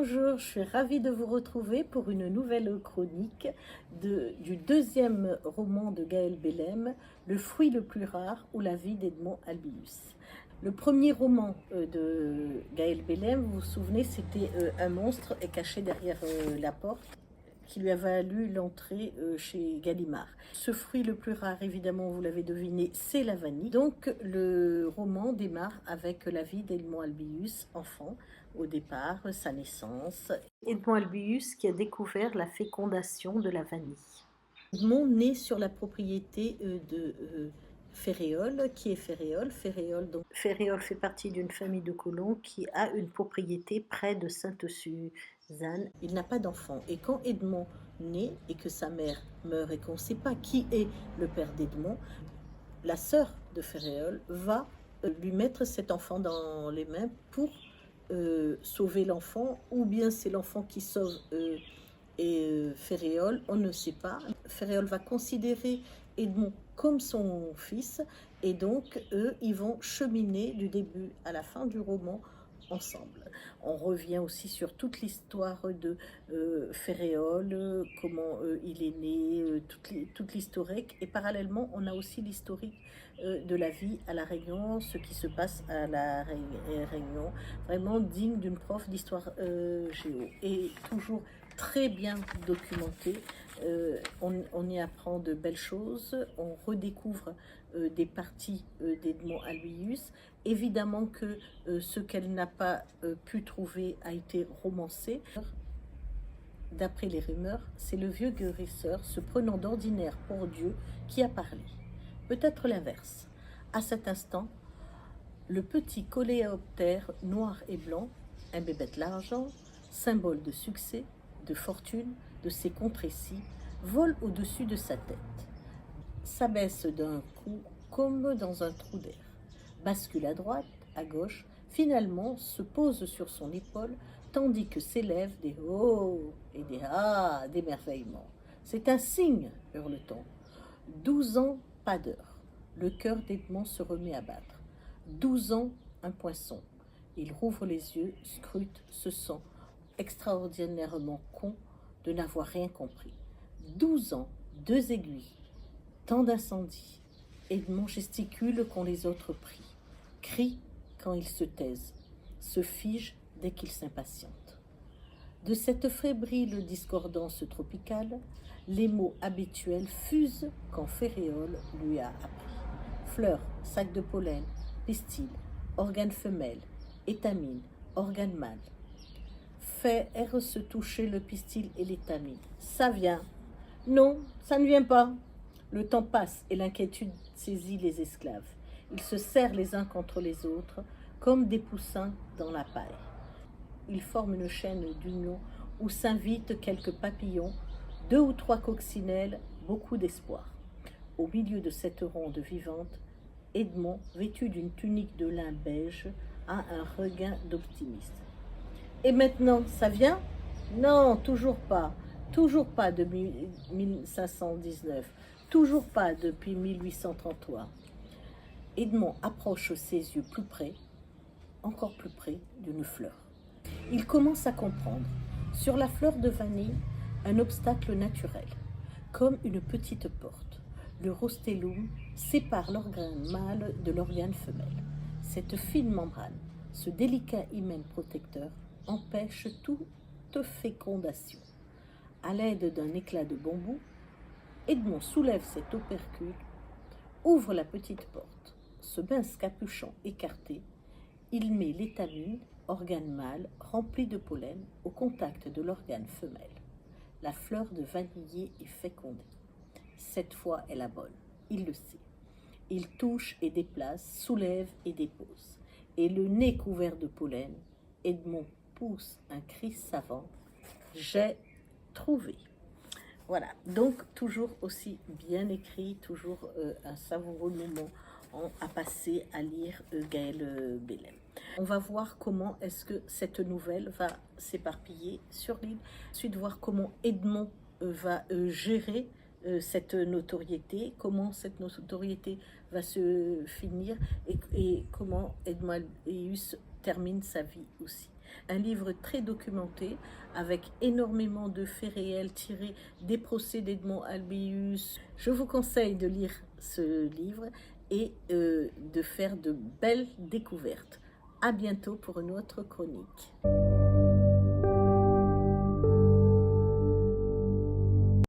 Bonjour, je suis ravie de vous retrouver pour une nouvelle chronique du deuxième roman de Gaël Bellem, Le fruit le plus rare ou la vie d'Edmond Albius. Le premier roman de Gaël Bellem, vous vous souvenez, c'était Un monstre est caché derrière la porte, qui lui a valu l'entrée chez Gallimard. Ce fruit le plus rare, évidemment, vous l'avez deviné, c'est la vanille. Donc le roman démarre avec la vie d'Edmond Albius, enfant, au départ, sa naissance. Edmond Albius qui a découvert la fécondation de la vanille. Edmond naît sur la propriété de Ferréol. Qui est Ferréol? Ferréol fait partie d'une famille de colons qui a une propriété près de Sainte-Suzanne. Il n'a pas d'enfant. Et quand Edmond naît et que sa mère meurt et qu'on ne sait pas qui est le père d'Edmond, la sœur de Ferréol va lui mettre cet enfant dans les mains pour sauver l'enfant, ou bien c'est l'enfant qui sauve Ferréol, on ne sait pas. Ferréol va considérer Edmond comme son fils, et donc eux, ils vont cheminer du début à la fin du roman ensemble. On revient aussi sur toute l'histoire de Ferréol, comment il est né, toute l'historique, et parallèlement on a aussi l'historique de la vie à La Réunion, ce qui se passe à La Réunion, vraiment digne d'une prof d'histoire géo, et toujours très bien documenté. On y apprend de belles choses, on redécouvre des parties d'Edmond Albius. Évidemment que ce qu'elle n'a pas pu trouver a été romancé. D'après les rumeurs, c'est le vieux guérisseur se prenant d'ordinaire pour Dieu qui a parlé. Peut-être l'inverse. À cet instant, le petit coléoptère noir et blanc, un bébête l'argent, symbole de succès, de fortune, de ses contrées-ci, vole au-dessus de sa tête, s'abaisse d'un coup comme dans un trou d'air, bascule à droite, à gauche, finalement se pose sur son épaule, tandis que s'élèvent des oh et des ah d'émerveillement. C'est un signe, hurle-t-on. 12 ans, pas d'heure. Le cœur d'Edmond se remet à battre. 12 ans, un poinçon. Il rouvre les yeux, scrute, se sent extraordinairement con de n'avoir rien compris. 12 ans, 2 aiguilles, tant d'incendies. Edmond gesticule quand les autres prient, crie quand ils se taisent, se fige dès qu'ils s'impatientent. De cette fébrile discordance tropicale, les mots habituels fusent quand Ferréol lui a appris. Fleurs, sac de pollen, pistil, organe femelle, étamine, organe mâle. Faire se toucher le pistil et l'étamine. Ça vient. Non, ça ne vient pas. Le temps passe et l'inquiétude saisit les esclaves. Ils se serrent les uns contre les autres, comme des poussins dans la paille. Ils forment une chaîne d'union où s'invitent quelques papillons, 2 ou 3 coccinelles, beaucoup d'espoir. Au milieu de cette ronde vivante, Edmond, vêtu d'une tunique de lin beige, a un regain d'optimisme. Et maintenant, ça vient? Non, toujours pas. Toujours pas depuis 1519. Toujours pas depuis 1833. Edmond approche ses yeux plus près, encore plus près d'une fleur. Il commence à comprendre. Sur la fleur de vanille, un obstacle naturel, comme une petite porte. Le rostellum sépare l'organe mâle de l'organe femelle. Cette fine membrane, ce délicat hymen protecteur, empêche toute fécondation. À l'aide d'un éclat de bambou, Edmond soulève cet opercule, ouvre la petite porte. Ce mince capuchon écarté, il met l'étamine, organe mâle, rempli de pollen, au contact de l'organe femelle. La fleur de vaniller est fécondée. Cette fois est la bonne, il le sait. Il touche et déplace, soulève et dépose. Et le nez couvert de pollen, Edmond pousse un cri savant. J'ai trouvé. Voilà, donc toujours aussi bien écrit, toujours un savoureux moment à passer à lire Gaël Bellem. On va voir comment est-ce que cette nouvelle va s'éparpiller sur l'île, ensuite voir comment Edmond va gérer cette notoriété, comment cette notoriété va se finir, et comment Edmond Albius termine sa vie aussi. Un livre très documenté, avec énormément de faits réels tirés des procès d'Edmond Albius. Je vous conseille de lire ce livre et de faire de belles découvertes. À bientôt pour une autre chronique.